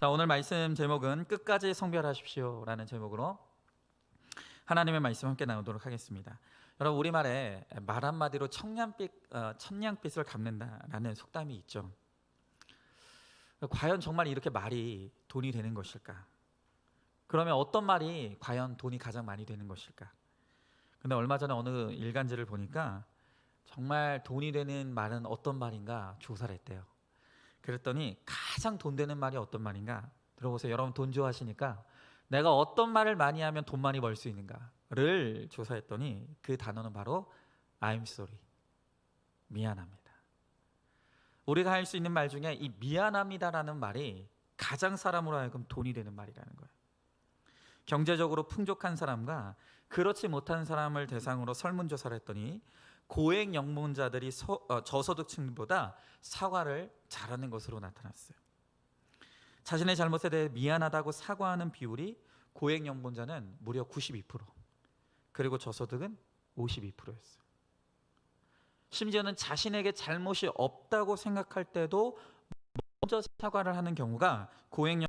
자, 오늘 말씀 제목은 끝까지 성별하십시오라는 제목으로 하나님의 말씀 함께 나누도록 하겠습니다. 여러분, 우리말에 말 한마디로 천냥빚을 갚는다라는 속담이 있죠. 과연 정말 이렇게 말이 돈이 되는 것일까? 그러면 어떤 말이 과연 돈이 가장 많이 되는 것일까? 근데 얼마 전에 어느 일간지를 보니까 정말 돈이 되는 말은 어떤 말인가 조사를 했대요. 그랬더니 가장 돈 되는 말이 어떤 말인가? 들어보세요. 여러분, 돈 좋아하시니까 내가 어떤 말을 많이 하면 돈 많이 벌 수 있는가를 조사했더니 그 단어는 바로 I'm sorry, 미안합니다. 우리가 할 수 있는 말 중에 이 미안합니다라는 말이 가장 사람으로 하여금 돈이 되는 말이라는 거예요. 경제적으로 풍족한 사람과 그렇지 못한 사람을 대상으로 설문조사를 했더니 고액 영문자들이 저소득층보다 사과를 잘하는 것으로 나타났어요. 자신의 잘못에 대해 미안하다고 사과하는 비율이 고액 영문자는 무려 92%, 그리고 저소득은 52%였어요. 심지어는 자신에게 잘못이 없다고 생각할 때도 먼저 사과를 하는 경우가 고액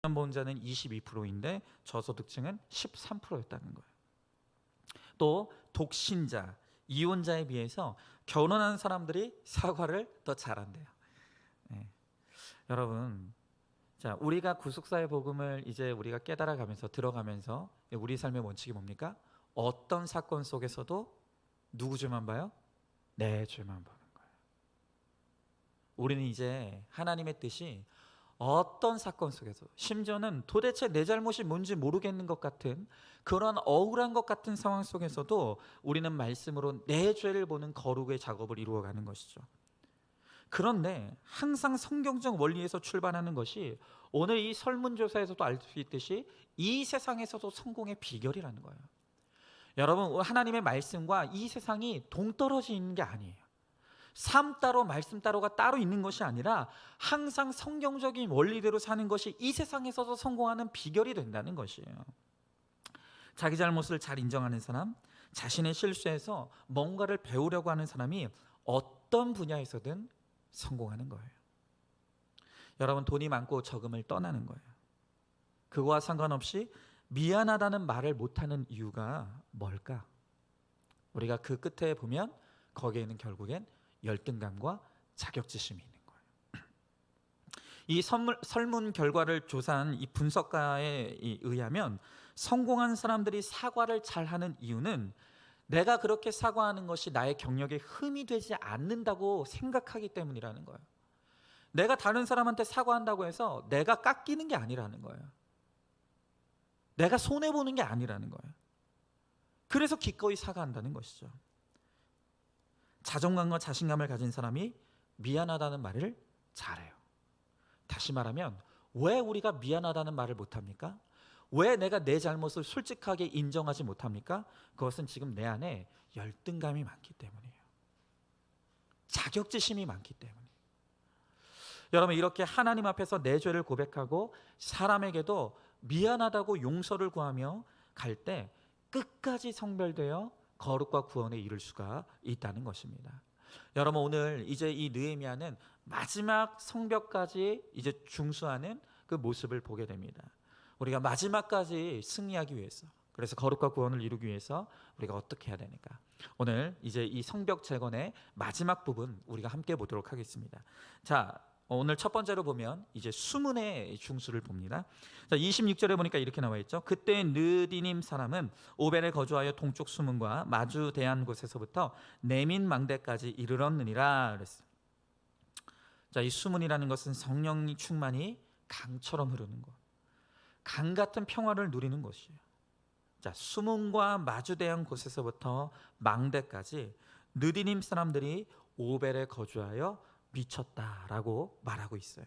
영문자는 22%인데 저소득층은 13%였다는 거예요. 또 독신자, 이혼자에 비해서 결혼한 사람들이 사과를 더 잘한대요. 네. 여러분, 자, 우리가 구속사의 복음을 이제 우리가 깨달아가면서 들어가면서 우리 삶의 원칙이 뭡니까? 어떤 사건 속에서도 누구 죄만 봐요? 내 죄만 보는 거예요. 우리는 이제 하나님의 뜻이 어떤 사건 속에서, 심지어는 도대체 내 잘못이 뭔지 모르겠는 것 같은 그런 억울한 것 같은 상황 속에서도 우리는 말씀으로 내 죄를 보는 거룩의 작업을 이루어가는 것이죠. 그런데 항상 성경적 원리에서 출발하는 것이 오늘 이 설문조사에서도 알 수 있듯이 이 세상에서도 성공의 비결이라는 거예요. 여러분, 하나님의 말씀과 이 세상이 동떨어져 있는 게 아니에요. 삶 따로 말씀 따로가 따로 있는 것이 아니라 항상 성경적인 원리대로 사는 것이 이 세상에서도 성공하는 비결이 된다는 것이에요. 자기 잘못을 잘 인정하는 사람, 자신의 실수에서 뭔가를 배우려고 하는 사람이 어떤 분야에서든 성공하는 거예요. 여러분, 돈이 많고 적음을 떠나는 거예요. 그거와 상관없이 미안하다는 말을 못하는 이유가 뭘까? 우리가 그 끝에 보면 거기에는 결국엔 열등감과 자격지심이 있는 거예요. 이 설문 결과를 조사한 이 분석가에 의하면 성공한 사람들이 사과를 잘하는 이유는 내가 그렇게 사과하는 것이 나의 경력에 흠이 되지 않는다고 생각하기 때문이라는 거예요. 내가 다른 사람한테 사과한다고 해서 내가 깎이는 게 아니라는 거예요. 내가 손해보는 게 아니라는 거예요. 그래서 기꺼이 사과한다는 것이죠. 자존감과 자신감을 가진 사람이 미안하다는 말을 잘해요. 다시 말하면 왜 우리가 미안하다는 말을 못합니까? 왜 내가 내 잘못을 솔직하게 인정하지 못합니까? 그것은 지금 내 안에 열등감이 많기 때문이에요. 자격지심이 많기 때문이에요. 여러분, 이렇게 하나님 앞에서 내 죄를 고백하고 사람에게도 미안하다고 용서를 구하며 갈 때 끝까지 성별되어 거룩과 구원에 이를 수가 있다는 것입니다. 여러분, 오늘 이제 이 느헤미야는 마지막 성벽까지 이제 중수하는 그 모습을 보게 됩니다. 우리가 마지막까지 승리하기 위해서, 그래서 거룩과 구원을 이루기 위해서 우리가 어떻게 해야 되는가? 오늘 이제 이 성벽 재건의 마지막 부분 우리가 함께 보도록 하겠습니다. 자, 오늘 첫 번째로 보면 이제 수문의 중수를 봅니다. 자, 26절에 보니까 이렇게 나와 있죠. 그때 느디님 사람은 오벨에 거주하여 동쪽 수문과 마주 대한 곳에서부터 네민 망대까지 이르렀느니라 그랬어요. 자, 이 수문이라는 것은 성령이 충만히 강처럼 흐르는 것, 강 같은 평화를 누리는 것이에요. 자, 수문과 마주 대한 곳에서부터 망대까지 느디님 사람들이 오벨에 거주하여 미쳤다라고 말하고 있어요.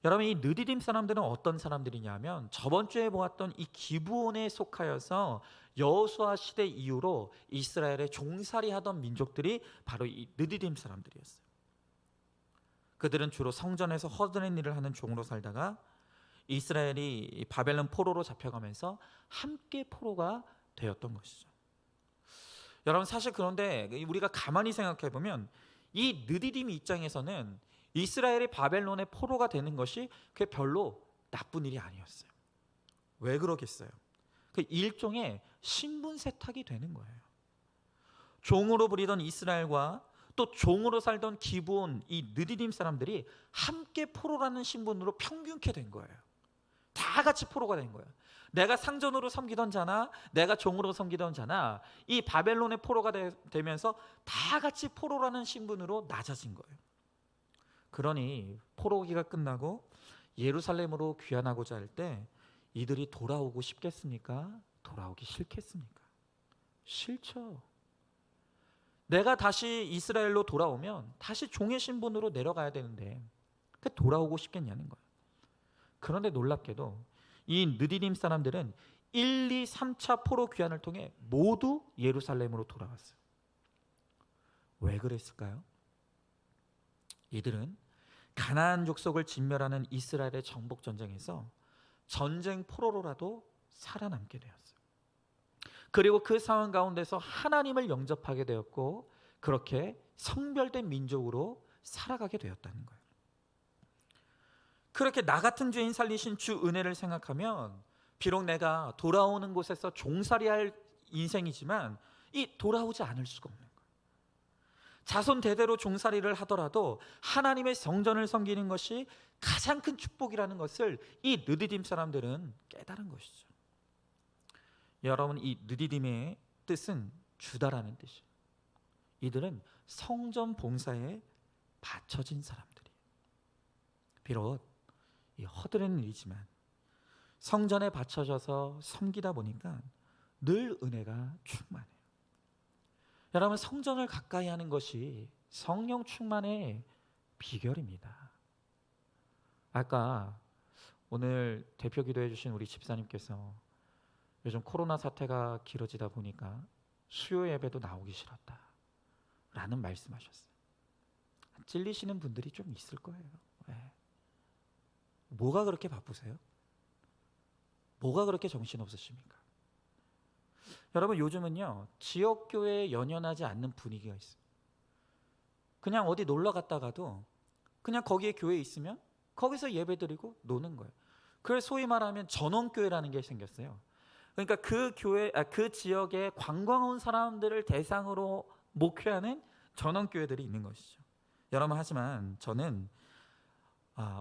여러분, 이 느디딤 사람들은 어떤 사람들이냐면 저번 주에 보았던 이 기브온에 속하여서 여호수아 시대 이후로 이스라엘에 종살이하던 민족들이 바로 이 느디딤 사람들이었어요. 그들은 주로 성전에서 허드렛 일을 하는 종으로 살다가 이스라엘이 바벨론 포로로 잡혀가면서 함께 포로가 되었던 것이죠. 여러분, 사실 그런데 우리가 가만히 생각해 보면 이 느디딤 입장에서는 이스라엘이 바벨론의 포로가 되는 것이 그게 별로 나쁜 일이 아니었어요. 왜 그러겠어요? 그 일종의 신분 세탁이 되는 거예요. 종으로 부리던 이스라엘과 또 종으로 살던 기브온 이 느디딤 사람들이 함께 포로라는 신분으로 평균케 된 거예요. 다 같이 포로가 된 거예요. 내가 상전으로 섬기던 자나 내가 종으로 섬기던 자나 이 바벨론의 포로가 되면서 다 같이 포로라는 신분으로 낮아진 거예요. 그러니 포로기가 끝나고 예루살렘으로 귀환하고자 할 때 이들이 돌아오고 싶겠습니까? 돌아오기 싫겠습니까? 싫죠. 내가 다시 이스라엘로 돌아오면 다시 종의 신분으로 내려가야 되는데 돌아오고 싶겠냐는 거예요. 그런데 놀랍게도 이 느디딤 사람들은 1, 2, 3차 포로 귀환을 통해 모두 예루살렘으로 돌아왔어요. 왜 그랬을까요? 이들은 가나안 족속을 진멸하는 이스라엘의 정복 전쟁에서 전쟁 포로로라도 살아남게 되었어요. 그리고 그 상황 가운데서 하나님을 영접하게 되었고 그렇게 성별된 민족으로 살아가게 되었다는 거예요. 그렇게 나 같은 죄인 살리신 주 은혜를 생각하면 비록 내가 돌아오는 곳에서 종살이할 인생이지만 이 돌아오지 않을 수가 없는 거예요. 자손 대대로 종살이를 하더라도 하나님의 성전을 섬기는 것이 가장 큰 축복이라는 것을 이 느디딤 사람들은 깨달은 것이죠. 여러분, 이 느디딤의 뜻은 주다라는 뜻이에요. 이들은 성전 봉사에 바쳐진 사람들이에요. 비록 이 허드렛 일이지만 성전에 바쳐져서 섬기다 보니까 늘 은혜가 충만해요. 여러분, 성전을 가까이 하는 것이 성령 충만의 비결입니다. 아까 오늘 대표 기도해 주신 우리 집사님께서 요즘 코로나 사태가 길어지다 보니까 수요 예배도 나오기 싫었다 라는 말씀하셨어요. 찔리시는 분들이 좀 있을 거예요. 네. 뭐가 그렇게 바쁘세요? 뭐가 그렇게 정신없으십니까? 여러분, 요즘은요 지역교회에 연연하지 않는 분위기가 있어요. 그냥 어디 놀러 갔다가도 그냥 거기에 교회 있으면 거기서 예배드리고 노는 거예요. 그래서 소위 말하면 전원교회라는 게 생겼어요. 그러니까 그 교회, 그 지역에 관광 온 사람들을 대상으로 목회하는 전원교회들이 있는 것이죠. 여러분, 하지만 저는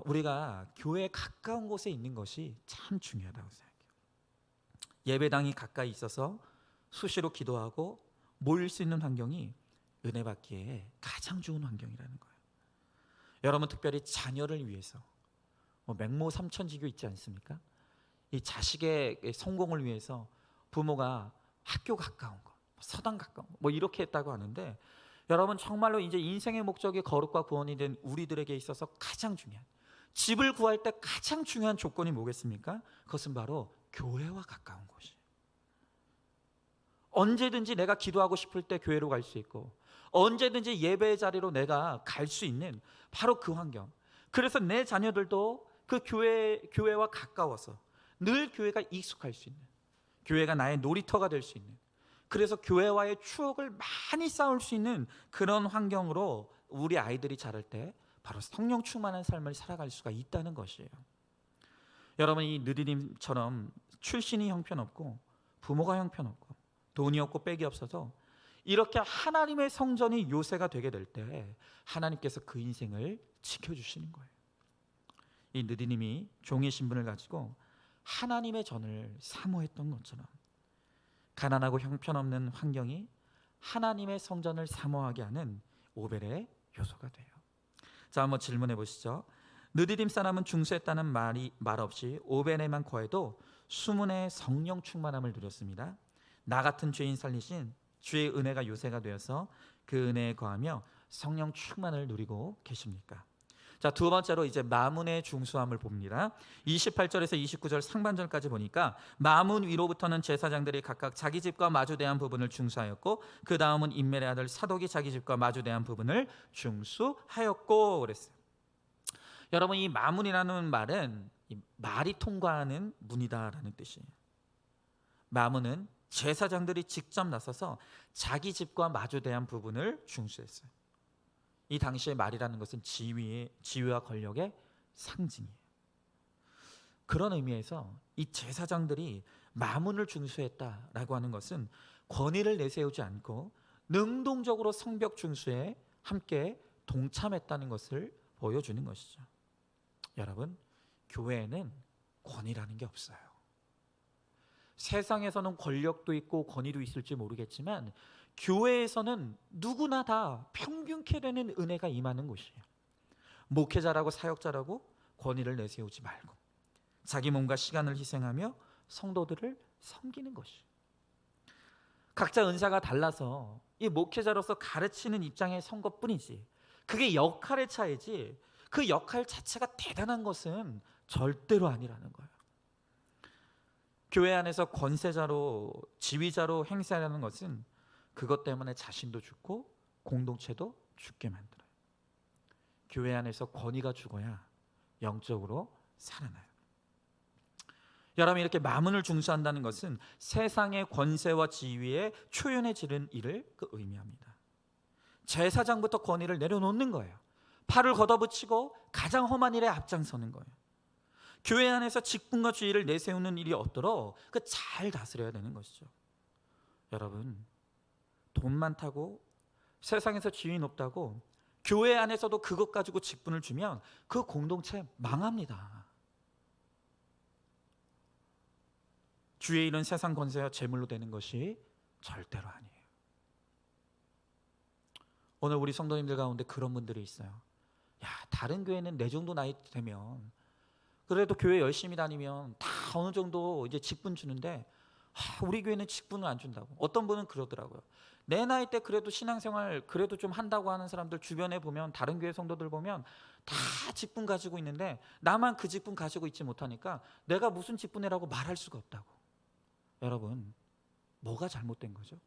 우리가 교회에 가까운 곳에 있는 것이 참 중요하다고 생각해요. 예배당이 가까이 있어서 수시로 기도하고 모일 수 있는 환경이 은혜 받기에 가장 좋은 환경이라는 거예요. 여러분, 특별히 자녀를 위해서 맹모 삼천지교 있지 않습니까? 이 자식의 성공을 위해서 부모가 학교 가까운 거, 서당 가까운 거 이렇게 했다고 하는데, 여러분 정말로 이제 인생의 목적이 거룩과 구원이 된 우리들에게 있어서 가장 중요한, 집을 구할 때 가장 중요한 조건이 뭐겠습니까? 그것은 바로 교회와 가까운 곳이에요. 언제든지 내가 기도하고 싶을 때 교회로 갈 수 있고 언제든지 예배의 자리로 내가 갈 수 있는 바로 그 환경. 그래서 내 자녀들도 그 교회와 가까워서 늘 교회가 익숙할 수 있는, 교회가 나의 놀이터가 될 수 있는, 그래서 교회와의 추억을 많이 쌓을 수 있는 그런 환경으로 우리 아이들이 자랄 때 바로 성령 충만한 삶을 살아갈 수가 있다는 것이에요. 여러분, 이 느디딤처럼 출신이 형편없고 부모가 형편없고 돈이 없고 빽이 없어서 이렇게 하나님의 성전이 요새가 되게 될 때 하나님께서 그 인생을 지켜주시는 거예요. 이 느디딤이 종의 신분을 가지고 하나님의 전을 사모했던 것처럼 가난하고 형편없는 환경이 하나님의 성전을 사모하게 하는 오벨의 요소가 돼요. 자, 한번 질문해 보시죠. 느디딤 사람은 중수했다는 말 없이 오벨에만 거해도 수문의 성령 충만함을 누렸습니다. 나 같은 죄인 살리신 주의 은혜가 요새가 되어서 그 은혜에 거하며 성령 충만을 누리고 계십니까? 자, 두 번째로 이제 마문의 중수함을 봅니다. 28절에서 29절 상반절까지 보니까 마문 위로부터는 제사장들이 각각 자기 집과 마주대한 부분을 중수하였고, 그 다음은 임멜의 아들 사독이 자기 집과 마주대한 부분을 중수하였고 그랬어요. 여러분, 이 마문이라는 말은 말이 통과하는 문이다라는 뜻이에요. 마문은 제사장들이 직접 나서서 자기 집과 마주대한 부분을 중수했어요. 이 당시의 말이라는 것은 지위와 권력의 상징이에요. 그런 의미에서 이 제사장들이 마문을 중수했다라고 하는 것은 권위를 내세우지 않고 능동적으로 성벽 중수에 함께 동참했다는 것을 보여주는 것이죠. 여러분, 교회에는 권위라는 게 없어요. 세상에서는 권력도 있고 권위도 있을지 모르겠지만 교회에서는 누구나 다 평균케 되는 은혜가 임하는 곳이에요. 목회자라고 사역자라고 권위를 내세우지 말고 자기 몸과 시간을 희생하며 성도들을 섬기는 것이. 각자 은사가 달라서 이 목회자로서 가르치는 입장에 선 것뿐이지 그게 역할의 차이지 그 역할 자체가 대단한 것은 절대로 아니라는 거예요. 교회 안에서 권세자로 지휘자로 행세하는 것은 그것 때문에 자신도 죽고 공동체도 죽게 만들어요. 교회 안에서 권위가 죽어야 영적으로 살아나요. 여러분, 이렇게 마문을 중수한다는 것은 세상의 권세와 지위에 초연해지는 일을 의미합니다. 제사장부터 권위를 내려놓는 거예요. 팔을 걷어붙이고 가장 험한 일에 앞장서는 거예요. 교회 안에서 직분과 주의를 내세우는 일이 없도록 잘 다스려야 되는 것이죠. 여러분, 돈 많다고 세상에서 지위 높다고 교회 안에서도 그것 가지고 직분을 주면 그 공동체 망합니다. 주의 일은 세상 권세와 재물로 되는 것이 절대로 아니에요. 오늘 우리 성도님들 가운데 그런 분들이 있어요. 야, 다른 교회는 내 정도 나이 되면 그래도 교회 열심히 다니면 다 어느 정도 이제 직분 주는데 우리 교회는 직분을 안 준다고. 어떤 분은 그러더라고요. 내 나이 때 그래도 신앙생활 그래도 좀 한다고 하는 사람들 주변에 보면 다른 교회 성도들 보면 다 직분 가지고 있는데 나만 그 직분 가지고 있지 못하니까 내가 무슨 직분이라고 말할 수가 없다고. 여러분, 뭐가 잘못된 거죠?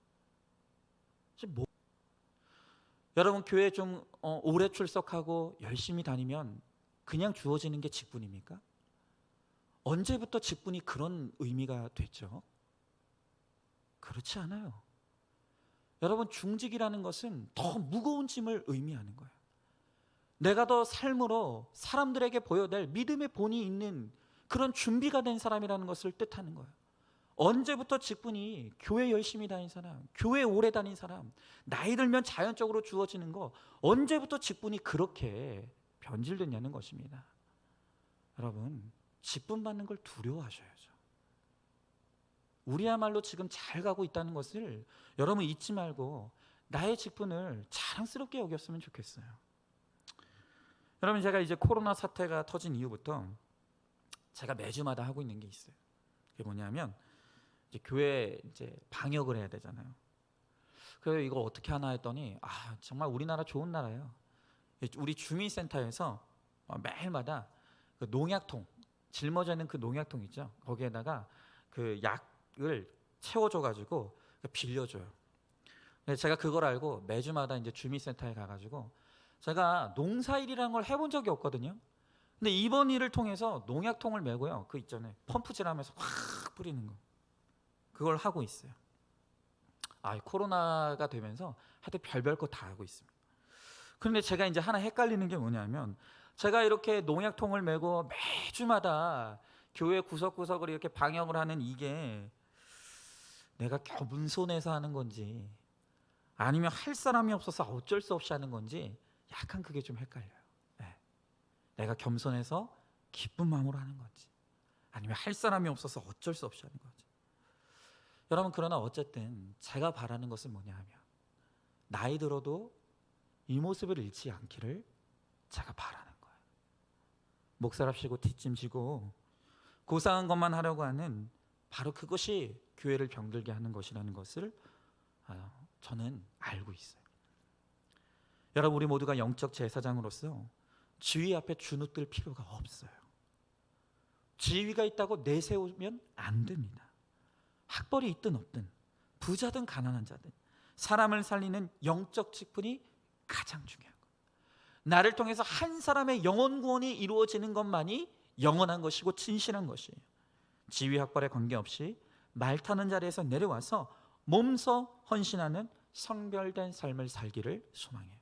여러분, 교회 좀 오래 출석하고 열심히 다니면 그냥 주어지는 게 직분입니까? 언제부터 직분이 그런 의미가 됐죠? 그렇지 않아요. 여러분, 중직이라는 것은 더 무거운 짐을 의미하는 거예요. 내가 더 삶으로 사람들에게 보여낼 믿음의 본이 있는 그런 준비가 된 사람이라는 것을 뜻하는 거예요. 언제부터 직분이 교회 열심히 다닌 사람, 교회 오래 다닌 사람, 나이 들면 자연적으로 주어지는 거 언제부터 직분이 그렇게 변질됐냐는 것입니다. 여러분, 직분 받는 걸 두려워하셔야죠. 우리야말로 지금 잘 가고 있다는 것을 여러분 잊지 말고 나의 직분을 자랑스럽게 여겼으면 좋겠어요. 여러분, 제가 이제 코로나 사태가 터진 이후부터 제가 매주마다 하고 있는 게 있어요. 그게 뭐냐면 이제 교회 이제 방역을 해야 되잖아요. 그래서 이거 어떻게 하나 했더니 정말 우리나라 좋은 나라예요. 우리 주민센터에서 매일마다 그 농약통, 짊어져 있는 그 농약통 있죠. 거기에다가 그 약을 채워줘가지고 빌려줘요. 제가 그걸 알고 매주마다 이제 주민센터에 가가지고 제가 농사일이라는 걸 해본 적이 없거든요. 근데 이번 일을 통해서 농약통을 메고요. 그 있잖아요. 펌프질하면서 확 뿌리는 거. 그걸 하고 있어요. 코로나가 되면서 하여튼 별별 거 다 하고 있습니다. 그런데 제가 이제 하나 헷갈리는 게 뭐냐면 제가 이렇게 농약통을 메고 매주마다 교회 구석구석을 이렇게 방역을 하는 이게 내가 겸손해서 하는 건지 아니면 할 사람이 없어서 어쩔 수 없이 하는 건지 약간 그게 좀 헷갈려요. 네. 내가 겸손해서 기쁜 마음으로 하는 건지 아니면 할 사람이 없어서 어쩔 수 없이 하는 건지. 여러분, 그러나 어쨌든 제가 바라는 것은 뭐냐 하면 나이 들어도 이 모습을 잃지 않기를 제가 바라는 거예요. 목사랍시고 뒷짐지고 고상한 것만 하려고 하는 바로 그것이 교회를 병들게 하는 것이라는 것을 저는 알고 있어요. 여러분, 우리 모두가 영적 제사장으로서 지휘 앞에 주눅들 필요가 없어요. 지위가 있다고 내세우면 안 됩니다. 학벌이 있든 없든 부자든 가난한 자든 사람을 살리는 영적 직분이 가장 중요한 거예요. 나를 통해서 한 사람의 영혼 구원이 이루어지는 것만이 영원한 것이고 진실한 것이에요. 지위 학벌에 관계없이 말 타는 자리에서 내려와서 몸서 헌신하는 성별된 삶을 살기를 소망해요.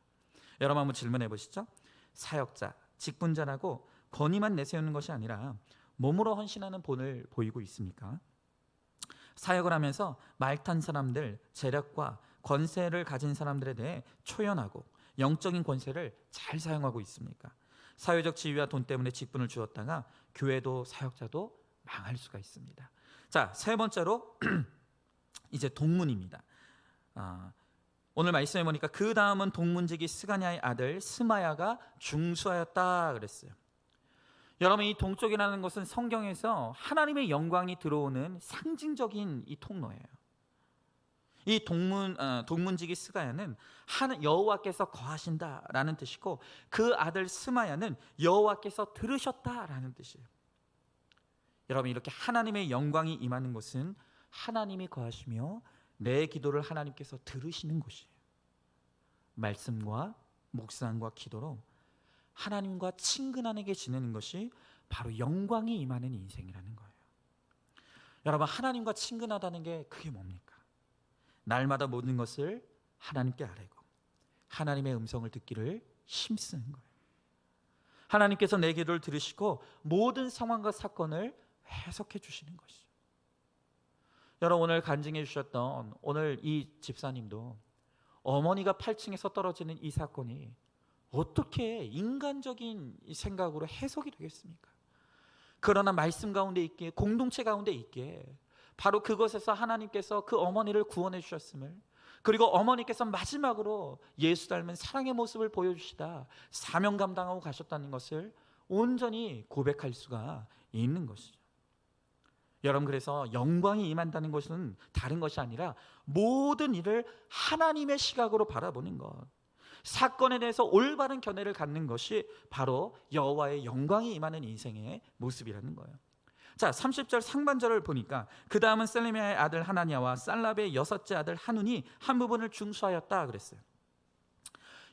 여러분, 한번 질문해 보시죠. 사역자, 직분자라고 권위만 내세우는 것이 아니라 몸으로 헌신하는 본을 보이고 있습니까? 사역을 하면서 말탄 사람들, 재력과 권세를 가진 사람들에 대해 초연하고 영적인 권세를 잘 사용하고 있습니까? 사회적 지위와 돈 때문에 직분을 주었다가 교회도 사역자도 망할 수가 있습니다. 자, 세 번째로 이제 동문입니다. 오늘 말씀해 보니까 그 다음은 동문지기 스가냐의 아들 스마야가 중수하였다 그랬어요. 여러분, 이 동쪽이라는 것은 성경에서 하나님의 영광이 들어오는 상징적인 이 통로예요. 이 동문지기 스가야는 여호와께서 거하신다라는 뜻이고, 그 아들 스마야는 여호와께서 들으셨다라는 뜻이에요. 여러분, 이렇게 하나님의 영광이 임하는 곳은 하나님이 거하시며 내 기도를 하나님께서 들으시는 곳이에요. 말씀과 묵상과 기도로 하나님과 친근하게 지내는 것이 바로 영광이 임하는 인생이라는 거예요. 여러분, 하나님과 친근하다는 게 그게 뭡니까? 날마다 모든 것을 하나님께 아뢰고 하나님의 음성을 듣기를 힘쓰는 거예요. 하나님께서 내 기도를 들으시고 모든 상황과 사건을 해석해 주시는 것이죠. 여러분, 오늘 간증해 주셨던 오늘 이 집사님도 어머니가 8층에서 떨어지는 이 사건이 어떻게 인간적인 생각으로 해석이 되겠습니까? 그러나 말씀 가운데 있기에, 공동체 가운데 있기에 바로 그것에서 하나님께서 그 어머니를 구원해 주셨음을, 그리고 어머니께서 마지막으로 예수 닮은 사랑의 모습을 보여주시다 사명 감당하고 가셨다는 것을 온전히 고백할 수가 있는 것이죠. 여러분, 그래서 영광이 임한다는 것은 다른 것이 아니라 모든 일을 하나님의 시각으로 바라보는 것, 사건에 대해서 올바른 견해를 갖는 것이 바로 여호와의 영광이 임하는 인생의 모습이라는 거예요. 자, 30절 상반절을 보니까 그 다음은 셀레미야의 아들 하나냐와 살랍의 여섯째 아들 하눈이 한 부분을 중수하였다 그랬어요.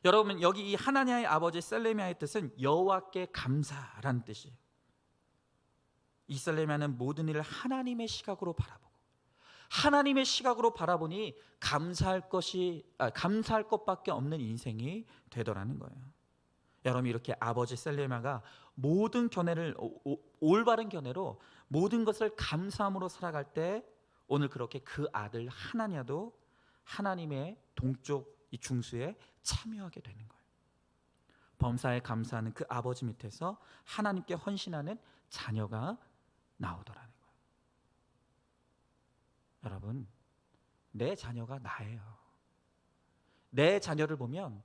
여러분, 여기 이 하나냐의 아버지 셀레미야의 뜻은 여호와께 감사라는 뜻이에요. 이 셀레미야는 모든 일을 하나님의 시각으로 바라보고 하나님의 시각으로 바라보니 감사할 것밖에 없는 인생이 되더라는 거예요. 여러분, 이렇게 아버지 셀레미야가 모든 견해를 올바른 견해로 모든 것을 감사함으로 살아갈 때 오늘 그렇게 그 아들 하나냐도 하나님의 동쪽 이 중수에 참여하게 되는 거예요. 범사에 감사하는 그 아버지 밑에서 하나님께 헌신하는 자녀가 나오더라는 거예요. 여러분, 내 자녀가 나예요. 내 자녀를 보면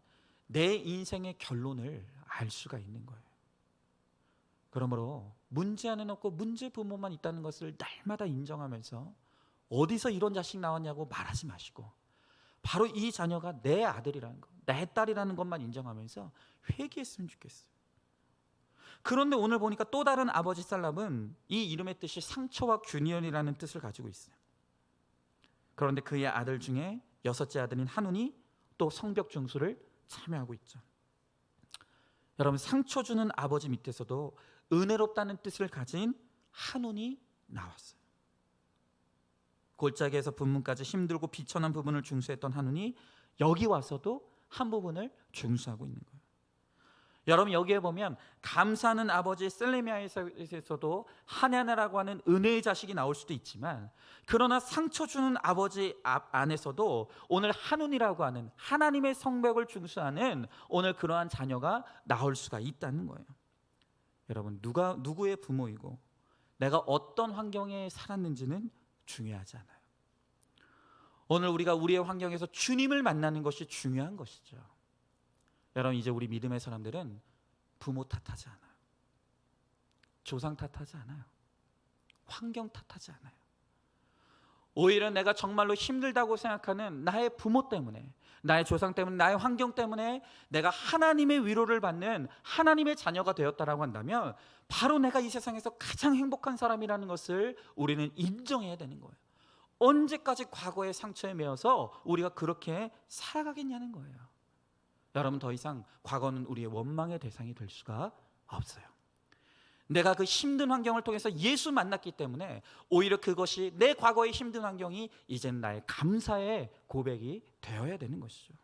내 인생의 결론을 알 수가 있는 거예요. 그러므로 문제아는 없고 문제 부모만 있다는 것을 날마다 인정하면서 어디서 이런 자식 나왔냐고 말하지 마시고 바로 이 자녀가 내 아들이라는 것, 내 딸이라는 것만 인정하면서 회개했으면 좋겠어요. 그런데 오늘 보니까 또 다른 아버지 살랍은 이 이름의 뜻이 상처와 균열이라는 뜻을 가지고 있어요. 그런데 그의 아들 중에 여섯째 아들인 하눈이 또 성벽 중수를 참여하고 있죠. 여러분, 상처 주는 아버지 밑에서도 은혜롭다는 뜻을 가진 하눈이 나왔어요. 골짜기에서 분문까지 힘들고 비천한 부분을 중수했던 하눈이 여기 와서도 한 부분을 중수하고 있는 거예요. 여러분, 여기에 보면 감사하는 아버지 셀레미야에서도 하냐나라고 하는 은혜의 자식이 나올 수도 있지만, 그러나 상처 주는 아버지 안에서도 오늘 하눈이라고 하는 하나님의 성벽을 중수하는 오늘 그러한 자녀가 나올 수가 있다는 거예요. 여러분, 누구의 부모이고 내가 어떤 환경에 살았는지는 중요하지 않아요. 오늘 우리가 우리의 환경에서 주님을 만나는 것이 중요한 것이죠. 여러분, 이제 우리 믿음의 사람들은 부모 탓하지 않아요. 조상 탓하지 않아요. 환경 탓하지 않아요. 오히려 내가 정말로 힘들다고 생각하는 나의 부모 때문에, 나의 조상 때문에, 나의 환경 때문에 내가 하나님의 위로를 받는 하나님의 자녀가 되었다라고 한다면 바로 내가 이 세상에서 가장 행복한 사람이라는 것을 우리는 인정해야 되는 거예요. 언제까지 과거의 상처에 매여서 우리가 그렇게 살아가겠냐는 거예요. 여러분, 더 이상 과거는 우리의 원망의 대상이 될 수가 없어요. 내가 그 힘든 환경을 통해서 예수 만났기 때문에 오히려 그것이, 내 과거의 힘든 환경이 이제는 나의 감사의 고백이 되어야 되는 것이죠.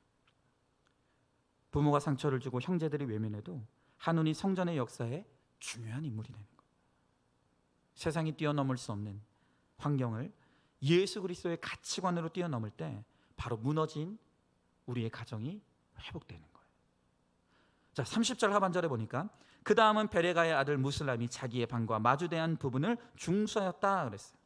부모가 상처를 주고 형제들이 외면해도 하눈이 성전의 역사에 중요한 인물이 되는 거예요. 세상이 뛰어넘을 수 없는 환경을 예수 그리스도의 가치관으로 뛰어넘을 때 바로 무너진 우리의 가정이 회복되는 거예요. 자, 30절 하반절에 보니까 그 다음은 베레가의 아들 무슬람이 자기의 방과 마주대한 부분을 중수하였다 그랬어요.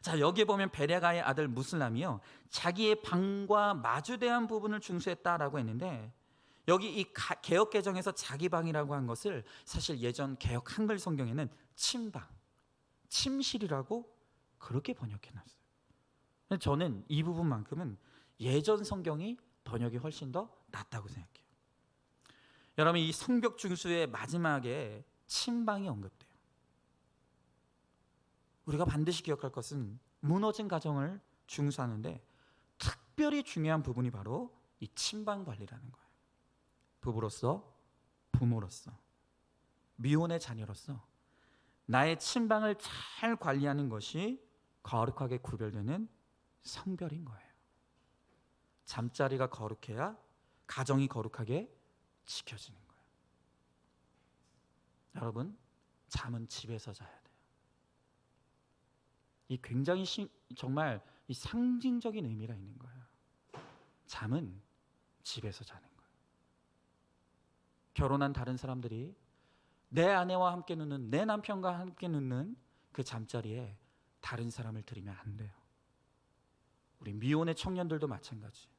자, 여기에 보면 베레가의 아들 무슬람이요, 자기의 방과 마주대한 부분을 중수했다라고 했는데, 여기 이 개역 개정에서 자기 방이라고 한 것을 사실 예전 개역 한글 성경에는 침방, 침실이라고 그렇게 번역해놨어요. 저는 이 부분만큼은 예전 성경이 번역이 훨씬 더 낫다고 생각해요. 여러분, 이 성벽 중수의 마지막에 침방이 언급돼요. 우리가 반드시 기억할 것은 무너진 가정을 중수하는데 특별히 중요한 부분이 바로 이 침방 관리라는 거예요. 부부로서, 부모로서, 미혼의 자녀로서 나의 침방을 잘 관리하는 것이 거룩하게 구별되는 성별인 거예요. 잠자리가 거룩해야 가정이 거룩하게 지켜지는 거예요. 여러분, 잠은 집에서 자야 돼요. 이 굉장히 정말 이 상징적인 의미가 있는 거예요. 잠은 집에서 자는 거예요. 결혼한 다른 사람들이 내 아내와 함께 눕는, 내 남편과 함께 눕는 그 잠자리에 다른 사람을 들이면 안 돼요. 우리 미혼의 청년들도 마찬가지.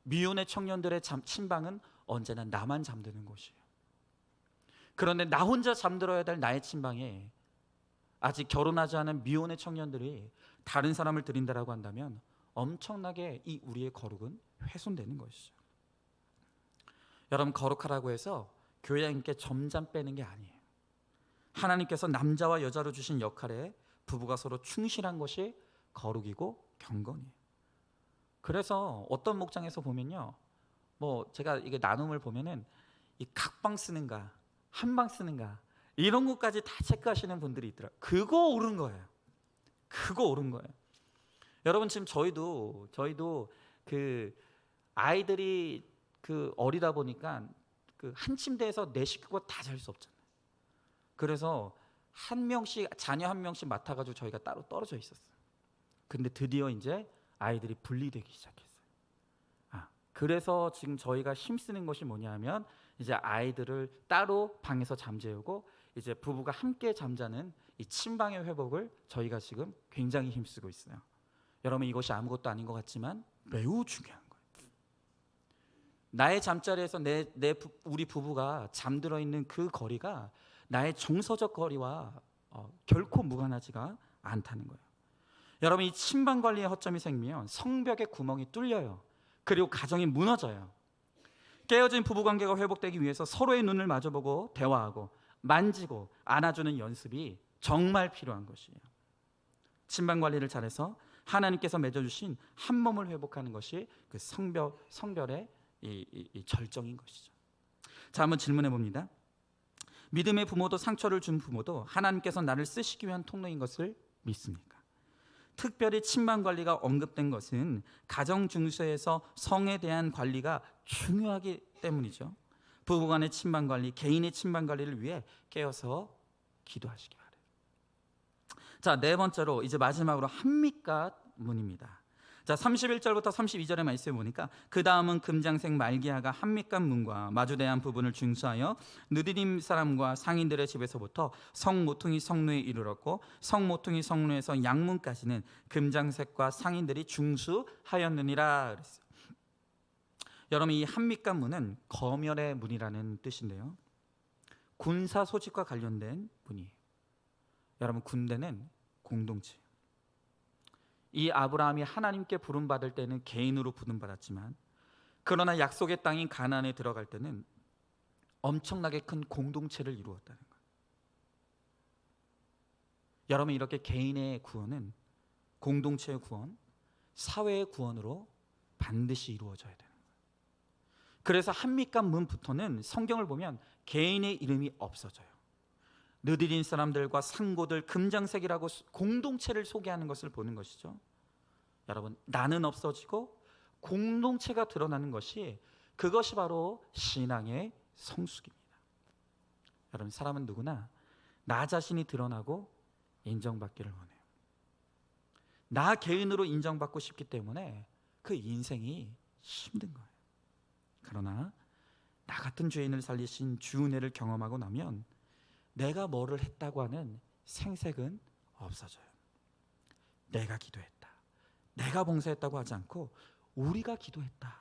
미혼의 청년들의 침방은 언제나 나만 잠드는 곳이에요. 그런데 나 혼자 잠들어야 될 나의 침방에 아직 결혼하지 않은 미혼의 청년들이 다른 사람을 들인다라고 한다면 엄청나게 이 우리의 거룩은 훼손되는 것이죠. 여러분, 거룩하라고 해서 교양있게 점잠 빼는 게 아니에요. 하나님께서 남자와 여자로 주신 역할에 부부가 서로 충실한 것이 거룩이고 경건이에요. 그래서 어떤 목장에서 보면요, 뭐 제가 이게 나눔을 보면은 이 각방 쓰는가 한방 쓰는가 이런 것까지 다 체크하시는 분들이 있더라고요. 그거 옳은 거예요. 그거 옳은 거예요. 여러분, 지금 저희도 그 아이들이 그 어리다 보니까 그 한 침대에서 내 식구가 다 잘 수 없잖아요. 그래서 한 명씩, 자녀 한 명씩 맡아가지고 저희가 따로 떨어져 있었어요. 근데 드디어 이제 아이들이 분리되기 시작했어요. 그래서 지금 저희가 힘쓰는 것이 뭐냐면 이제 아이들을 따로 방에서 잠재우고 이제 부부가 함께 잠자는 이 침방의 회복을 저희가 지금 굉장히 힘쓰고 있어요. 여러분, 이것이 아무것도 아닌 것 같지만 매우 중요한 거예요. 나의 잠자리에서 우리 부부가 잠들어 있는 그 거리가 나의 정서적 거리와 결코 무관하지가 않다는 거예요. 여러분, 이 침방 관리에 허점이 생기면 성벽의 구멍이 뚫려요. 그리고 가정이 무너져요. 깨어진 부부관계가 회복되기 위해서 서로의 눈을 마주보고 대화하고 만지고 안아주는 연습이 정말 필요한 것이에요. 침방 관리를 잘해서 하나님께서 맺어주신 한 몸을 회복하는 것이 그 성별의 이 절정인 것이죠. 자, 한번 질문해 봅니다. 믿음의 부모도 상처를 준 부모도 하나님께서 나를 쓰시기 위한 통로인 것을 믿습니까? 특별히 침방 관리가 언급된 것은 가정 중수에서 성에 대한 관리가 중요하기 때문이죠. 부부간의 침방 관리, 개인의 침방 관리를 위해 깨어서 기도하시기 바래요. 자, 네 번째로 이제 마지막으로 한밑갓 문입니다. 자, 31절부터 32절의 말씀을 보니까 그 다음은 금장색 말기야가 한밑갓 문과 마주대한 부분을 중수하여 느디림 사람과 상인들의 집에서부터 성모퉁이 성루에 이르렀고 성모퉁이 성루에서 양문까지는 금장색과 상인들이 중수하였느니라 그랬어요. 여러분, 이 한밑갓 문은 거멸의 문이라는 뜻인데요, 군사 소집과 관련된 문이에요. 여러분, 군대는 공동체. 이 아브라함이 하나님께 부름받을 때는 개인으로 부름받았지만 그러나 약속의 땅인 가나안에 들어갈 때는 엄청나게 큰 공동체를 이루었다는 거예요. 여러분, 이렇게 개인의 구원은 공동체의 구원, 사회의 구원으로 반드시 이루어져야 되는 거예요. 그래서 한밑갓 문부터는 성경을 보면 개인의 이름이 없어져요. 느디린 사람들과 상고들, 금장색이라고 공동체를 소개하는 것을 보는 것이죠. 여러분, 나는 없어지고 공동체가 드러나는 것이, 그것이 바로 신앙의 성숙입니다. 여러분, 사람은 누구나 나 자신이 드러나고 인정받기를 원해요. 나 개인으로 인정받고 싶기 때문에 그 인생이 힘든 거예요. 그러나 나 같은 죄인을 살리신 주 은혜를 경험하고 나면 내가 뭐를 했다고 하는 생색은 없어져요. 내가 기도했다, 내가 봉사했다고 하지 않고 우리가 기도했다,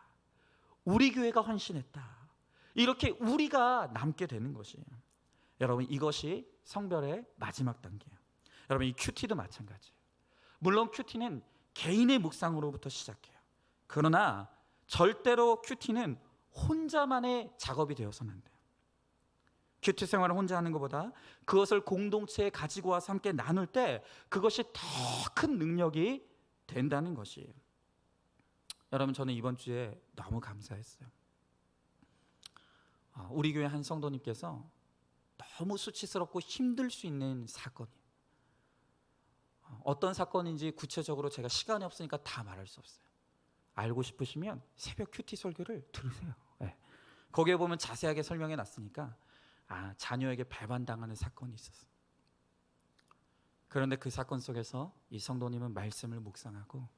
우리 교회가 헌신했다, 이렇게 우리가 남게 되는 것이에요. 여러분, 이것이 성별의 마지막 단계예요. 여러분, 이 큐티도 마찬가지예요. 물론 큐티는 개인의 묵상으로부터 시작해요. 그러나 절대로 큐티는 혼자만의 작업이 되어서는 안 돼요. 큐티 생활을 혼자 하는 것보다 그것을 공동체에 가지고 와서 함께 나눌 때 그것이 더 큰 능력이 된다는 것이에요. 여러분, 저는 이번 주에 너무 감사했어요. 우리 교회 한 성도님께서 너무 수치스럽고 힘들 수 있는 사건이에요. 어떤 사건인지 구체적으로 제가 시간이 없으니까 다 말할 수 없어요. 알고 싶으시면 새벽 큐티 설교를 들으세요. 네. 거기에 보면 자세하게 설명해 놨으니까 자녀에게 배반당하는 사건이 있었어요. 그런데 그 사건 속에서 이 성도님은 말씀을 묵상하고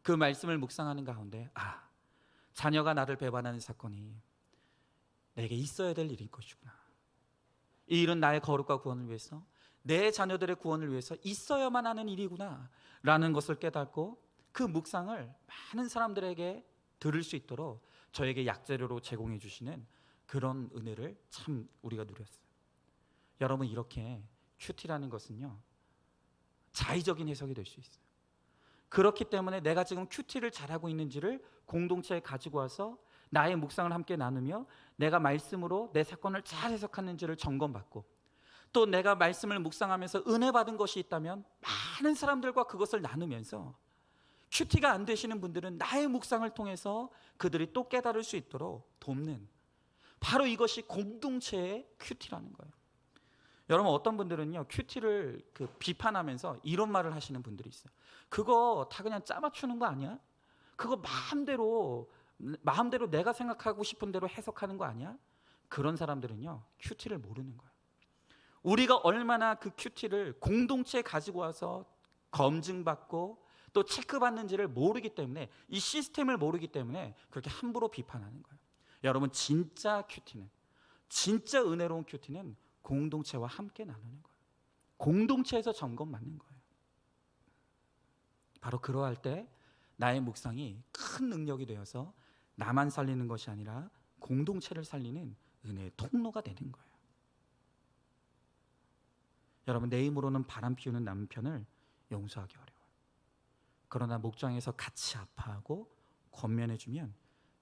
그 말씀을 묵상하는 가운데 자녀가 나를 배반하는 사건이 내게 있어야 될 일인 것이구나. 이 일은 나의 거룩과 구원을 위해서, 내 자녀들의 구원을 위해서 있어야만 하는 일이구나 라는 것을 깨닫고 그 묵상을 많은 사람들에게 들을 수 있도록 저에게 약재료로 제공해 주시는 그런 은혜를 참 우리가 누렸어요. 여러분, 이렇게 큐티라는 것은요, 자의적인 해석이 될 수 있어요. 그렇기 때문에 내가 지금 큐티를 잘하고 있는지를 공동체에 가지고 와서 나의 묵상을 함께 나누며 내가 말씀으로 내 사건을 잘 해석하는지를 점검받고, 또 내가 말씀을 묵상하면서 은혜 받은 것이 있다면 많은 사람들과 그것을 나누면서 큐티가 안 되시는 분들은 나의 묵상을 통해서 그들이 또 깨달을 수 있도록 돕는, 바로 이것이 공동체의 큐티라는 거예요. 여러분, 어떤 분들은요, 큐티를 비판하면서 이런 말을 하시는 분들이 있어요. 그거 다 그냥 짜맞추는 거 아니야? 그거 마음대로 내가 생각하고 싶은 대로 해석하는 거 아니야? 그런 사람들은요, 큐티를 모르는 거예요. 우리가 얼마나 그 큐티를 공동체에 가지고 와서 검증받고 또 체크받는지를 모르기 때문에, 이 시스템을 모르기 때문에 그렇게 함부로 비판하는 거예요. 여러분, 진짜 큐티는, 진짜 은혜로운 큐티는 공동체와 함께 나누는 거예요. 공동체에서 점검받는 거예요. 바로 그러할 때 나의 묵상이 큰 능력이 되어서 나만 살리는 것이 아니라 공동체를 살리는 은혜의 통로가 되는 거예요. 여러분, 내 힘으로는 바람 피우는 남편을 용서하기 어려워요. 그러나 목장에서 같이 아파하고 권면해주면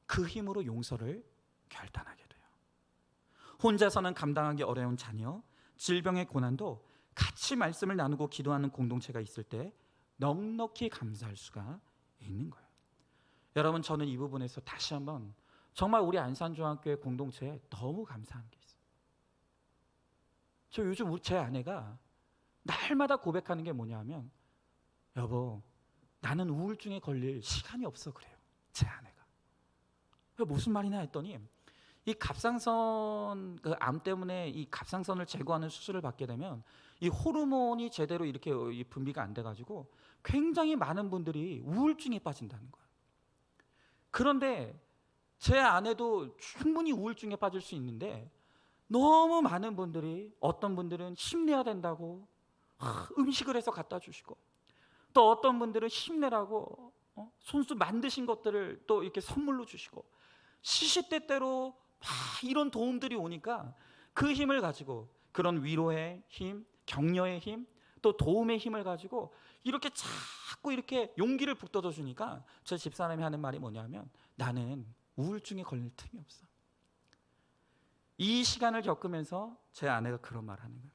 그 힘으로 용서를 결단하게 돼요. 혼자서는 감당하기 어려운 자녀, 질병의 고난도 같이 말씀을 나누고 기도하는 공동체가 있을 때 넉넉히 감사할 수가 있는 거예요. 여러분, 저는 이 부분에서 다시 한번 정말 우리 안산중앙교회 공동체에 너무 감사한 게 있어요. 저 요즘 제 아내가 날마다 고백하는 게 뭐냐면, 여보, 나는 우울증에 걸릴 시간이 없어 그래요. 제 아내가. 무슨 말이냐 했더니, 이 갑상선 암 때문에 이 갑상선을 제거하는 수술을 받게 되면 이 호르몬이 제대로 이렇게 분비가 안 돼가지고 굉장히 많은 분들이 우울증에 빠진다는 거예요. 그런데 제 아내도 충분히 우울증에 빠질 수 있는데, 너무 많은 분들이, 어떤 분들은 힘내야 된다고 음식을 해서 갖다 주시고, 또 어떤 분들은 힘내라고 손수 만드신 것들을 또 이렇게 선물로 주시고, 시시때때로 이런 도움들이 오니까 그 힘을 가지고, 그런 위로의 힘, 격려의 힘, 또 도움의 힘을 가지고 이렇게 자꾸 이렇게 용기를 북돋워 주니까 제 집사람이 하는 말이 뭐냐면, 나는 우울증에 걸릴 틈이 없어. 이 시간을 겪으면서 제 아내가 그런 말을 하는 거예요.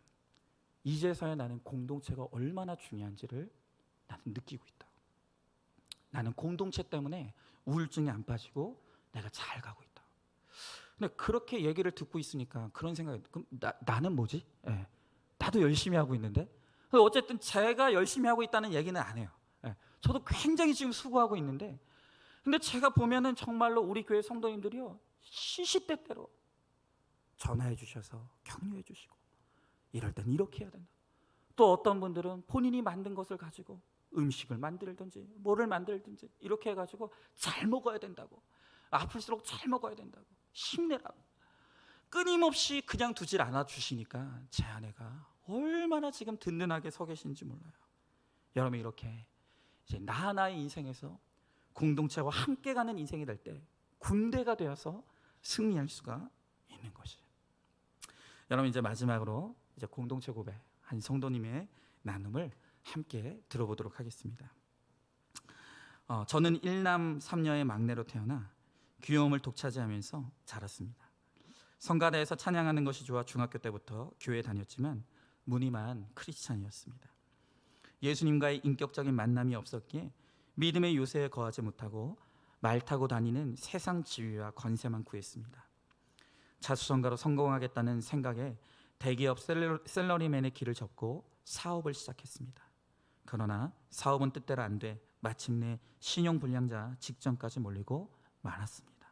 이제서야 나는 공동체가 얼마나 중요한지를 나는 느끼고 있다. 나는 공동체 때문에 우울증에 안 빠지고 내가 잘 가고 있다. 근데 그렇게 얘기를 듣고 있으니까 그런 생각이, 그럼 나는 뭐지? 나도 열심히 하고 있는데. 어쨌든 제가 열심히 하고 있다는 얘기는 안 해요. 저도 굉장히 지금 수고하고 있는데, 근데 제가 보면은 정말로 우리 교회 성도님들이요, 시시때때로 전화해 주셔서 격려해 주시고, 이럴 땐 이렇게 해야 된다, 또 어떤 분들은 본인이 만든 것을 가지고 음식을 만들든지 뭐를 만들든지 이렇게 해가지고 잘 먹어야 된다고, 아플수록 잘 먹어야 된다고, 힘내라고 끊임없이 그냥 두질 않아 주시니까 제 아내가 얼마나 지금 든든하게 서 계신지 몰라요. 여러분, 이렇게 이제 나 하나의 인생에서 공동체와 함께 가는 인생이 될 때 군대가 되어서 승리할 수가 있는 것이에요. 여러분, 이제 마지막으로 이제 공동체 고백 한 성도님의 나눔을 함께 들어보도록 하겠습니다. 저는 1남 3녀의 막내로 태어나 귀여움을 독차지하면서 자랐습니다. 성가대에서 찬양하는 것이 좋아 중학교 때부터 교회에 다녔지만 무늬만 크리스찬이었습니다. 예수님과의 인격적인 만남이 없었기에 믿음의 요새에 거하지 못하고 말 타고 다니는 세상 지위와 권세만 구했습니다. 자수성가로 성공하겠다는 생각에 대기업 셀러리맨의 길을 접고 사업을 시작했습니다. 그러나 사업은 뜻대로 안 돼 마침내 신용불량자 직전까지 몰리고 말았습니다.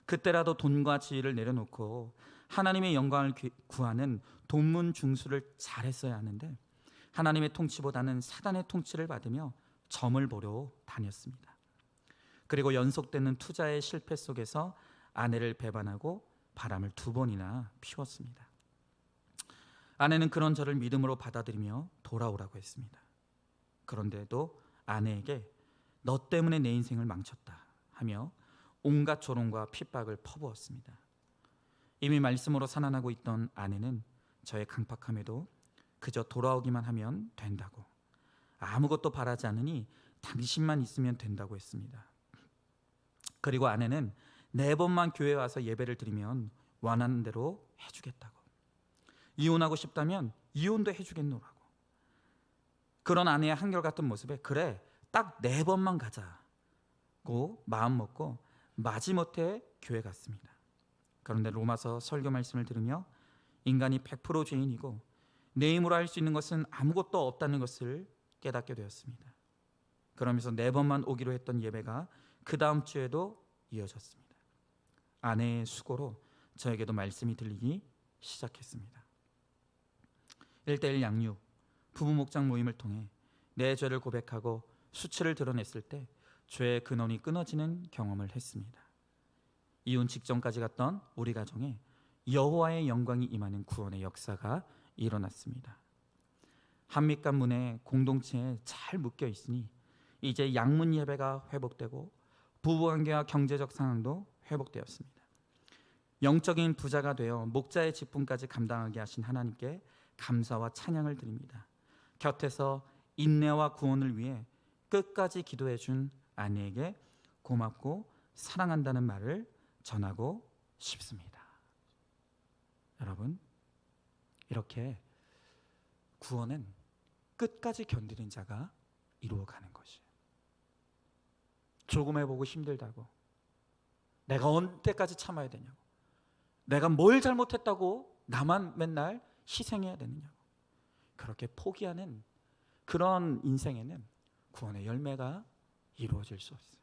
그때라도 돈과 지위를 내려놓고 하나님의 영광을 구하는 돈문중수를 잘했어야 하는데 하나님의 통치보다는 사단의 통치를 받으며 점을 보러 다녔습니다. 그리고 연속되는 투자의 실패 속에서 아내를 배반하고 바람을 2번이나 피웠습니다. 아내는 그런 저를 믿음으로 받아들이며 돌아오라고 했습니다. 그런데도 아내에게 너 때문에 내 인생을 망쳤다 하며 온갖 조롱과 핍박을 퍼부었습니다. 이미 말씀으로 살아나고 있던 아내는 저의 강팍함에도 그저 돌아오기만 하면 된다고, 아무것도 바라지 않으니 당신만 있으면 된다고 했습니다. 그리고 아내는 4번만 교회에 와서 예배를 드리면 원하는 대로 해주겠다고, 이혼하고 싶다면 이혼도 해주겠노라고. 그런 아내의 한결같은 모습에 그래 딱 4번만 가자고 마음 먹고 마지못해 교회 갔습니다. 그런데 로마서 설교 말씀을 들으며 인간이 100% 죄인이고 내 힘으로 할 수 있는 것은 아무것도 없다는 것을 깨닫게 되었습니다. 그러면서 4번만 오기로 했던 예배가 그 다음 주에도 이어졌습니다. 아내의 수고로 저에게도 말씀이 들리기 시작했습니다. 1:1 양육, 부부 목장 모임을 통해 내 죄를 고백하고 수치를 드러냈을 때 죄의 근원이 끊어지는 경험을 했습니다. 이혼 직전까지 갔던 우리 가정에 여호와의 영광이 임하는 구원의 역사가 일어났습니다. 한밑간 문에 공동체에 잘 묶여 있으니 이제 양문 예배가 회복되고 부부관계와 경제적 상황도 회복되었습니다. 영적인 부자가 되어 목자의 직분까지 감당하게 하신 하나님께 감사와 찬양을 드립니다. 곁에서 인내와 구원을 위해 끝까지 기도해 준 아내에게 고맙고 사랑한다는 말을 전하고 싶습니다. 여러분, 이렇게 구원은 끝까지 견디는 자가 이루어가는 것이에요. 조금 해보고 힘들다고, 내가 언제까지 참아야 되냐고, 내가 뭘 잘못했다고 나만 맨날 희생해야 되느냐고, 그렇게 포기하는 그런 인생에는 구원의 열매가 이루어질 수 없어요.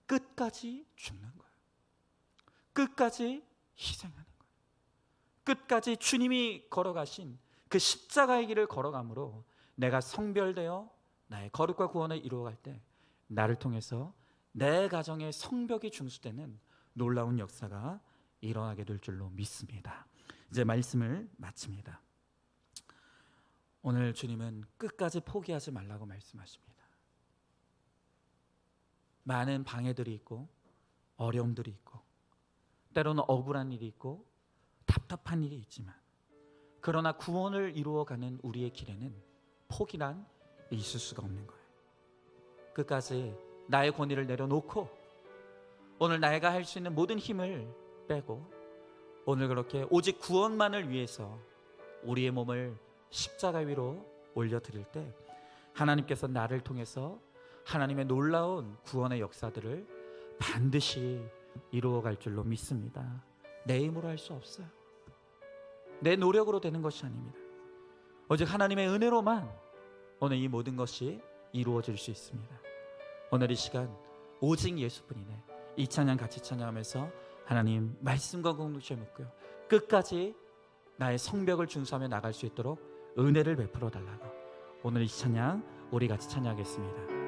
끝까지 죽는 거예요. 끝까지 희생하는 거예요. 끝까지 주님이 걸어가신 그 십자가의 길을 걸어감으로 내가 성별되어 나의 거룩과 구원을 이루어갈 때 나를 통해서 내 가정의 성벽이 중수되는 놀라운 역사가 일어나게 될 줄로 믿습니다. 이제 말씀을 마칩니다. 오늘 주님은 끝까지 포기하지 말라고 말씀하십니다. 많은 방해들이 있고 어려움들이 있고 때로는 억울한 일이 있고 답답한 일이 있지만, 그러나 구원을 이루어가는 우리의 길에는 포기란 있을 수가 없는 거예요. 끝까지 나의 권위를 내려놓고 오늘 내가 할 수 있는 모든 힘을 빼고 오늘 그렇게 오직 구원만을 위해서 우리의 몸을 십자가 위로 올려드릴 때 하나님께서 나를 통해서 하나님의 놀라운 구원의 역사들을 반드시 이루어갈 줄로 믿습니다. 내 힘으로 할 수 없어요. 내 노력으로 되는 것이 아닙니다. 오직 하나님의 은혜로만 오늘 이 모든 것이 이루어질 수 있습니다. 오늘 이 시간 오직 예수뿐이네, 이 찬양 같이 찬양하면서 하나님 말씀과 공동체 묻고요, 끝까지 나의 성벽을 준수하며 나갈 수 있도록 은혜를 베풀어 달라고. 오늘 이 찬양 우리 같이 찬양하겠습니다.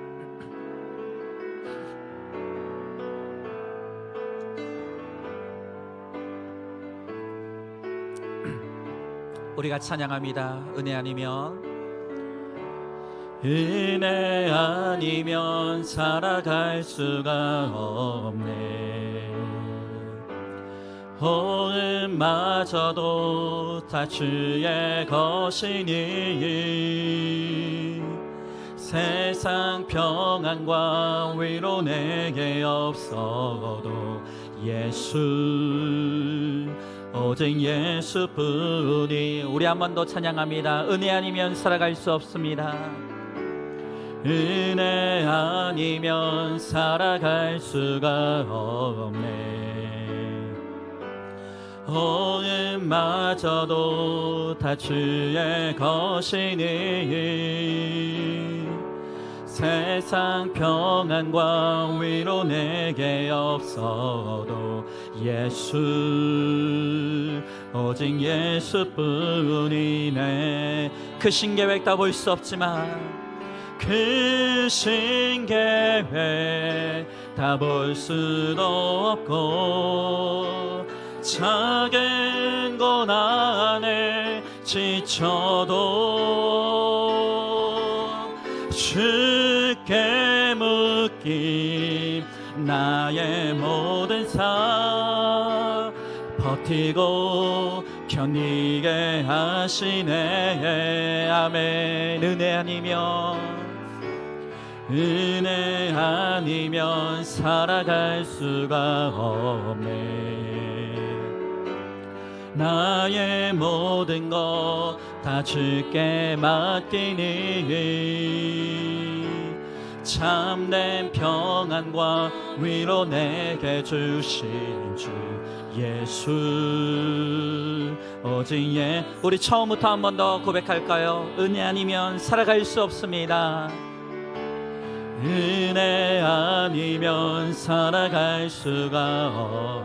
우리 같이 찬양합니다. 은혜 아니면 살아갈 수가 없네. 호흡마저도 다 주의 것이니 세상 평안과 위로 내게 없어도 오직 예수뿐이. 우리 한 번 더 찬양합니다. 은혜 아니면 살아갈 수 없습니다. 은혜 아니면 살아갈 수가 없네. 호흡마저도 다 주의 것이니 세상 평안과 위로 내게 없어도 오직 예수뿐이네. 크신 계획 다 볼 수 없지만 크신 계획 다 볼 수도 없고 작은 것 안에 지쳐도 주께 묶인 나의 모든 삶 버티고 견디게 하시네. 아멘. 은혜 아니면 살아갈 수가 없네. 나의 모든 것 다 주께 맡기니 참된 평안과 위로 내게 주신 주 예수 오직 우리 처음부터 한 번 더 고백할까요? 은혜 아니면 살아갈 수 없습니다. 은혜 아니면 살아갈 수가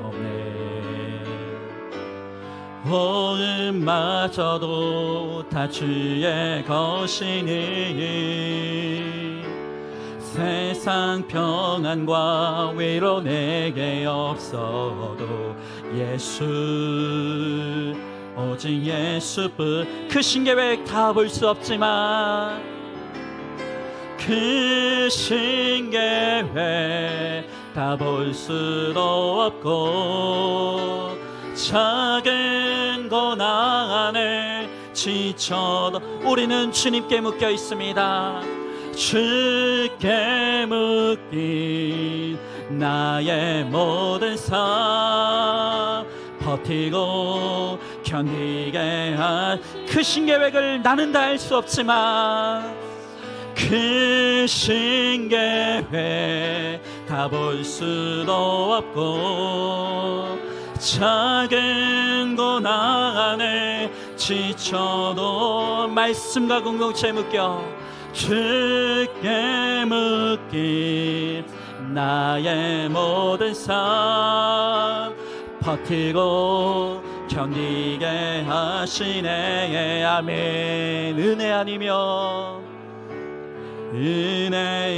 없네. 호흡마저도 다 주의 것이니 세상 평안과 위로 내게 없어도 오직 예수뿐. 크신 계획 다 볼 수 없지만 크신 계획 다 볼 수도 없고 작은 것 안에 지쳐도 우리는 주님께 묶여 있습니다. 주께 묶인 나의 모든 삶 버티고 견디게 크신 계획을 나는 다 알 수 없지만 크신 계획 다 볼 수도 없고 작은 것 안에 지쳐도 말씀과 공동체에 묶여 주께 묶인 나의 모든 삶 버티고 견디게 하시네. 아멘. 은혜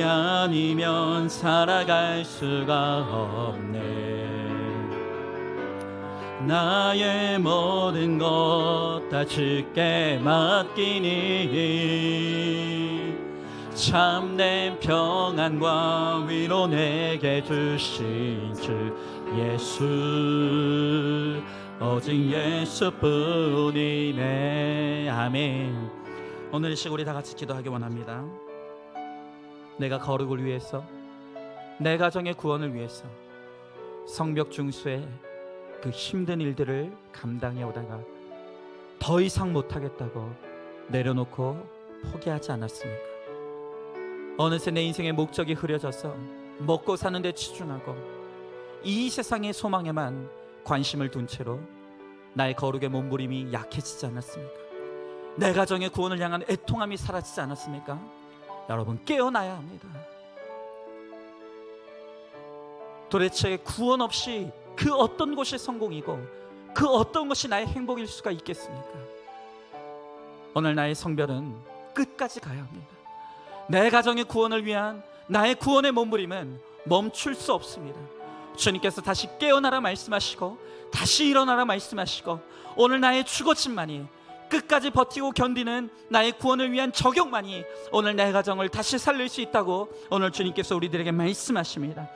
아니면 살아갈 수가 없네. 나의 모든 것 다 주께 맡기니 참된 평안과 위로 내게 주신 주 예수 오직 예수뿐이네. 아멘. 오늘 이 시간 우리 다 같이 기도하기 원합니다. 내가 거룩을 위해서, 내 가정의 구원을 위해서 성벽 중수의 그 힘든 일들을 감당해 오다가 더 이상 못하겠다고 내려놓고 포기하지 않았습니까? 어느새 내 인생의 목적이 흐려져서 먹고 사는 데 치중하고 이 세상의 소망에만 관심을 둔 채로 나의 거룩의 몸부림이 약해지지 않았습니까? 내 가정의 구원을 향한 애통함이 사라지지 않았습니까? 여러분, 깨어나야 합니다. 도대체 구원 없이 그 어떤 것이 성공이고 그 어떤 것이 나의 행복일 수가 있겠습니까? 오늘 나의 성별은 끝까지 가야 합니다. 내 가정의 구원을 위한 나의 구원의 몸부림은 멈출 수 없습니다. 주님께서 다시 깨어나라 말씀하시고 다시 일어나라 말씀하시고 오늘 나의 죽어짐만이 끝까지 버티고 견디는 나의 구원을 위한 적용만이 오늘 내 가정을 다시 살릴 수 있다고 오늘 주님께서 우리들에게 말씀하십니다.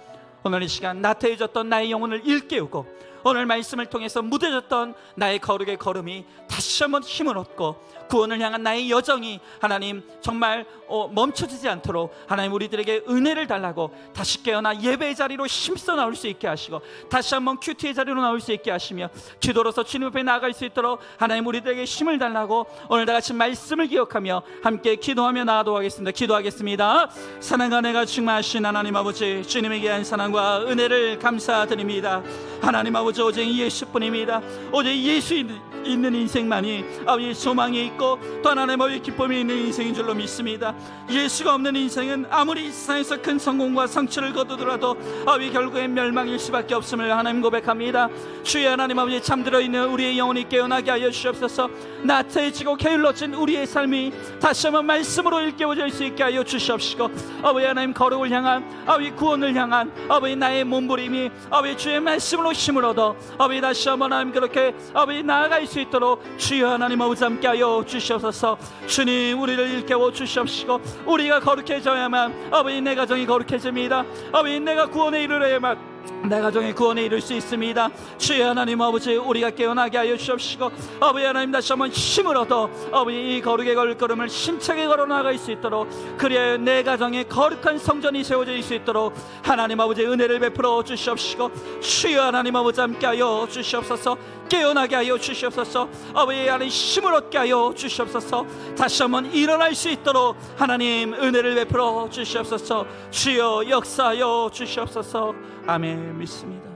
오늘 이 시간 나태해졌던 나의 영혼을 일깨우고 오늘 말씀을 통해서 무뎌졌던 나의 거룩의 걸음이 다시 한번 힘을 얻고 구원을 향한 나의 여정이 하나님 정말 멈춰지지 않도록 하나님 우리들에게 은혜를 달라고 다시 깨어나 예배의 자리로 힘써 나올 수 있게 하시고 다시 한번 큐티의 자리로 나올 수 있게 하시며 기도로서 주님 앞에 나아갈 수 있도록 하나님 우리들에게 힘을 달라고 오늘 다 같이 말씀을 기억하며 함께 기도하며 나아가도록 하겠습니다. 기도하겠습니다. 사랑과 은혜가 충만하신 하나님 아버지, 주님에 대한 사랑과 은혜를 감사드립니다. 하나님 아버지, 오직 예수뿐입니다. 오직 예수 있는 인생만이 아버지 소망이 있고 또 하나님 아버지 기쁨이 있는 인생인 줄로 믿습니다. 예수가 없는 인생은 아무리 이 세상에서 큰 성공과 성취를 거두더라도 아버지 결국엔 멸망일 수밖에 없음을 하나님 고백합니다. 주여 하나님 아버지, 잠들어 있는 우리의 영혼이 깨어나게 하여 주시옵소서. 나태해지고 게을러진 우리의 삶이 다시 한번 말씀으로 일깨워질 수 있게 하여 주시옵시고 아버지 하나님 거룩을 향한 아버지 구원을 향한 아버지 나의 몸부림이 아버지 주의 말씀으로 힘을 얻어 아버지 다시 한번 하나님 그렇게 아버지 나아갈 수 있도록 주여 하나님 아버지 함께 하여 주시옵소서. 주님 우리를 일깨워 주시옵시고 우리가 거룩해져야만 아버지 내 가정이 거룩해집니다. 아버지 내가 구원에 이르러야만 내 가정의 구원에 이를 수 있습니다. 주여 하나님 아버지, 우리가 깨어나게 하여 주옵시고 아버지 하나님 다시 한번 힘을 얻어 아버지 이 거룩의 걸음을 힘차게 걸어 나갈 수 있도록 그리하여 내 가정에 거룩한 성전이 세워질 수 있도록 하나님 아버지 은혜를 베풀어 주시옵시고 주여 하나님 아버지 함께 하여 주시옵소서. 깨어나게 하여 주시옵소서. 아버지 안에 힘을 얻게 하여 주시옵소서. 다시 한번 일어날 수 있도록 하나님 은혜를 베풀어 주시옵소서. 주여 역사하여 주시옵소서. 아멘. 믿습니다.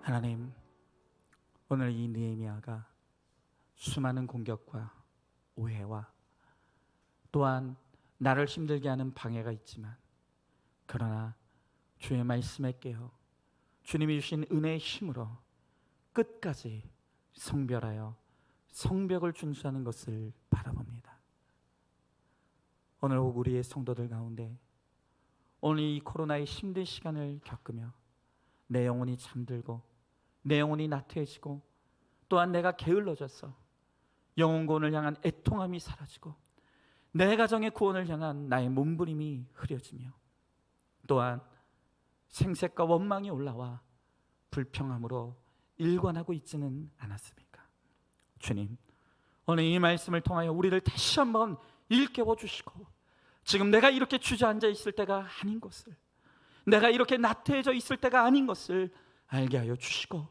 하나님, 오늘 이 느헤미야가 수많은 공격과 오해와 또한 나를 힘들게 하는 방해가 있지만 그러나 주의 말씀에 깨어 주님이 주신 은혜의 힘으로 끝까지 성별하여 성벽을 준수하는 것을 바라봅니다. 오늘 우리의 성도들 가운데 오늘 이 코로나의 힘든 시간을 겪으며 내 영혼이 잠들고 내 영혼이 나태해지고 또한 내가 게을러져서 영혼 구원을 향한 애통함이 사라지고 내 가정의 구원을 향한 나의 몸부림이 흐려지며 또한 생색과 원망이 올라와 불평함으로 일관하고 있지는 않았습니까? 주님, 오늘 이 말씀을 통하여 우리를 다시 한번 일깨워 주시고 지금 내가 이렇게 주저앉아 있을 때가 아닌 것을, 내가 이렇게 나태해져 있을 때가 아닌 것을 알게 하여 주시고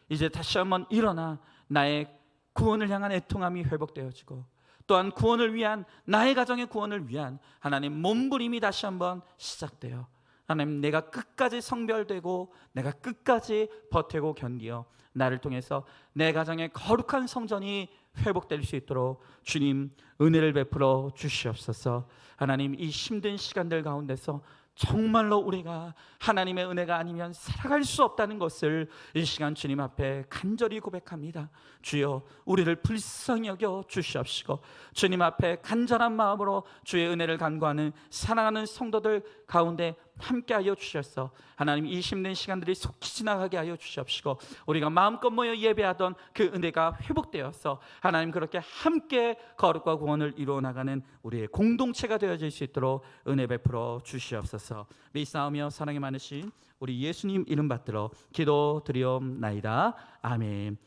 이제 다시 한번 일어나 나의 구원을 향한 애통함이 회복되어지고 또한 구원을 위한 나의 가정의 구원을 위한 하나님 몸부림이 다시 한번 시작되어 하나님 내가 끝까지 성별되고 내가 끝까지 버티고 견디어 나를 통해서 내 가정의 거룩한 성전이 회복될 수 있도록 주님 은혜를 베풀어 주시옵소서. 하나님 이 힘든 시간들 가운데서 정말로 우리가 하나님의 은혜가 아니면 살아갈 수 없다는 것을 이 시간 주님 앞에 간절히 고백합니다. 주여 우리를 불쌍히 여겨 주시옵시고 주님 앞에 간절한 마음으로 주의 은혜를 간구하는 사랑하는 성도들 가운데 함께하여 주셔서 하나님 이 힘든 시간들이 속히 지나가게 하여 주시옵시고 우리가 마음껏 모여 예배하던 그 은혜가 회복되어서 하나님 그렇게 함께 거룩과 구원을 이루어 나가는 우리의 공동체가 되어질 수 있도록 은혜 베풀어 주시옵소서. 믿사오며 사랑이 많으신 우리 예수님 이름 받들어 기도드리옵나이다. 아멘.